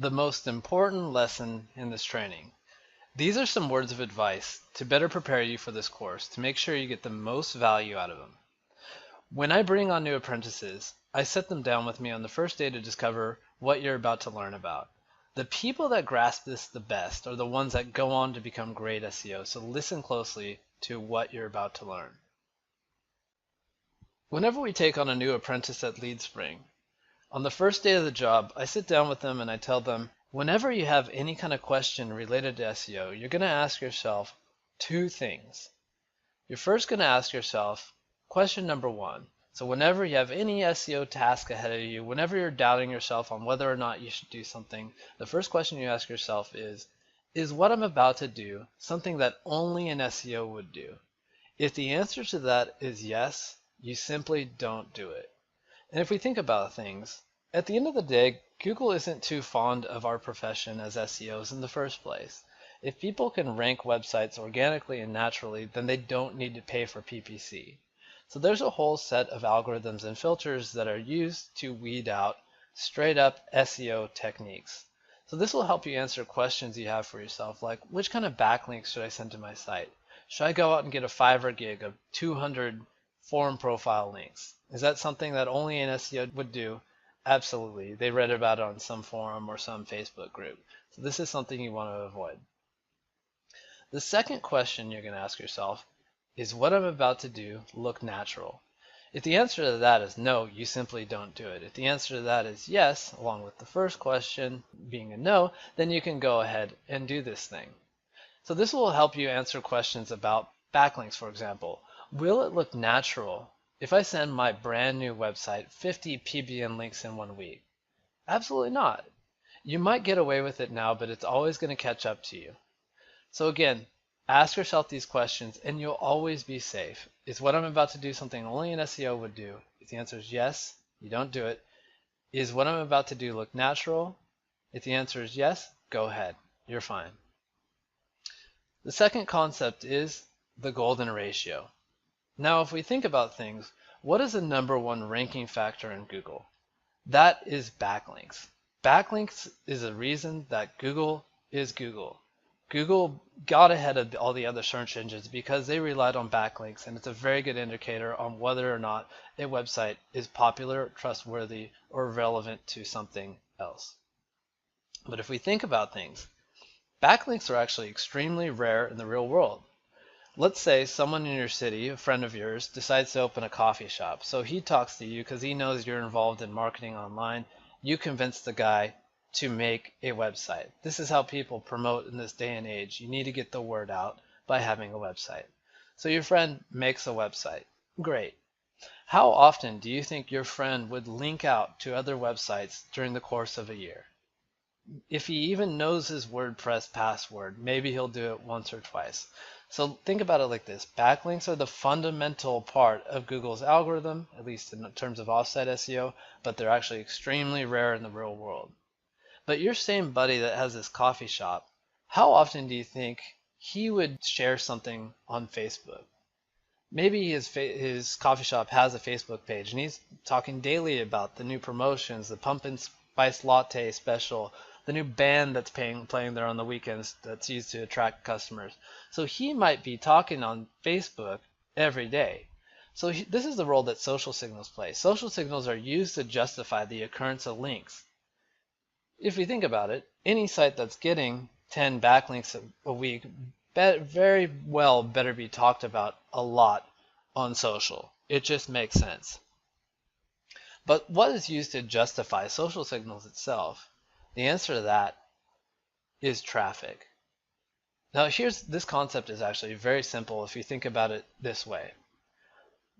the most important lesson in this training. These are some words of advice to better prepare you for this course to make sure you get the most value out of them. When I bring on new apprentices, I sit them down with me on the first day to discover what you're about to learn about. The people that grasp this the best are the ones that go on to become great SEO, so listen closely to what you're about to learn. Whenever we take on a new apprentice at LeadSpring, on the first day of the job, I sit down with them and I tell them, whenever you have any kind of question related to SEO, you're going to ask yourself two things. You're first going to ask yourself, question number one. So whenever you have any SEO task ahead of you, whenever you're doubting yourself on whether or not you should do something, the first question you ask yourself is what I'm about to do something that only an SEO would do? If the answer to that is yes, you simply don't do it. And if we think about things, at the end of the day, Google isn't too fond of our profession as SEOs in the first place. If people can rank websites organically and naturally, then they don't need to pay for PPC. So there's a whole set of algorithms and filters that are used to weed out straight up SEO techniques. So this will help you answer questions you have for yourself, like which kind of backlinks should I send to my site? Should I go out and get a Fiverr gig of 200 forum profile links? Is that something that only an SEO would do? Absolutely. They read about it on some forum or some Facebook group. So this is something you want to avoid. The second question you're going to ask yourself is what I'm about to do look natural? If the answer to that is no, you simply don't do it. If the answer to that is yes, along with the first question being a no, then you can go ahead and do this thing. So this will help you answer questions about backlinks, for example. Will it look natural if I send my brand new website 50 PBN links in 1 week? Absolutely not. You might get away with it now, but it's always going to catch up to you. So again, ask yourself these questions and you'll always be safe. Is what I'm about to do something only an SEO would do? If the answer is yes, you don't do it. Is what I'm about to do look natural? If the answer is yes, go ahead. You're fine. The second concept is the golden ratio. Now, if we think about things, what is the number one ranking factor in Google? That is backlinks. Backlinks is a reason that Google is Google. Google got ahead of all the other search engines because they relied on backlinks, and it's a very good indicator on whether or not a website is popular, trustworthy, or relevant to something else. But if we think about things, backlinks are actually extremely rare in the real world. Let's say someone in your city, a friend of yours, decides to open a coffee shop. So he talks to you because he knows you're involved in marketing online. You convince the guy to make a website. This is how people promote in this day and age. You need to get the word out by having a website. So your friend makes a website. Great. How often do you think your friend would link out to other websites during the course of a year? If he even knows his WordPress password, maybe he'll do it once or twice. So think about it like this. Backlinks are the fundamental part of Google's algorithm, at least in terms of offsite SEO, but they're actually extremely rare in the real world. But your same buddy that has this coffee shop, how often do you think he would share something on Facebook? Maybe his coffee shop has a Facebook page and he's talking daily about the new promotions, the pumpkin spice latte special, the new band that's playing there on the weekends that's used to attract customers. So he might be talking on Facebook every day. So this is the role that social signals play. Social signals are used to justify the occurrence of links. If we think about it, any site that's getting 10 backlinks a week very well better be talked about a lot on social. It just makes sense. But what is used to justify social signals itself? The answer to that is traffic. Now this concept is actually very simple if you think about it this way.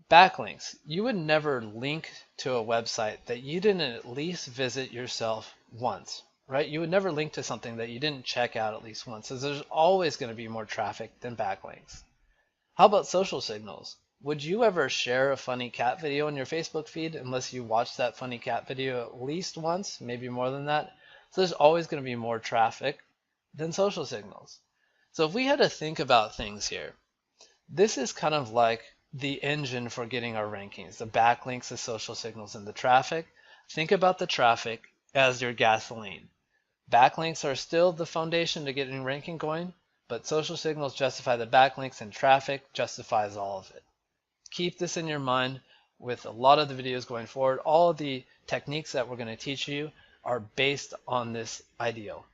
Backlinks. You would never link to a website that you didn't at least visit yourself once, right? You would never link to something that you didn't check out at least once. So there's always going to be more traffic than backlinks. How about social signals? Would you ever share a funny cat video on your Facebook feed unless you watched that funny cat video at least once, maybe more than that? So there's always going to be more traffic than social signals. So if we had to think about things here, this is kind of like the engine for getting our rankings, the backlinks, the social signals, and the traffic. Think about the traffic as your gasoline. Backlinks are still the foundation to getting ranking going, but social signals justify the backlinks and traffic justifies all of it. Keep this in your mind with a lot of the videos going forward. All of the techniques that we're going to teach you are based on this ideal.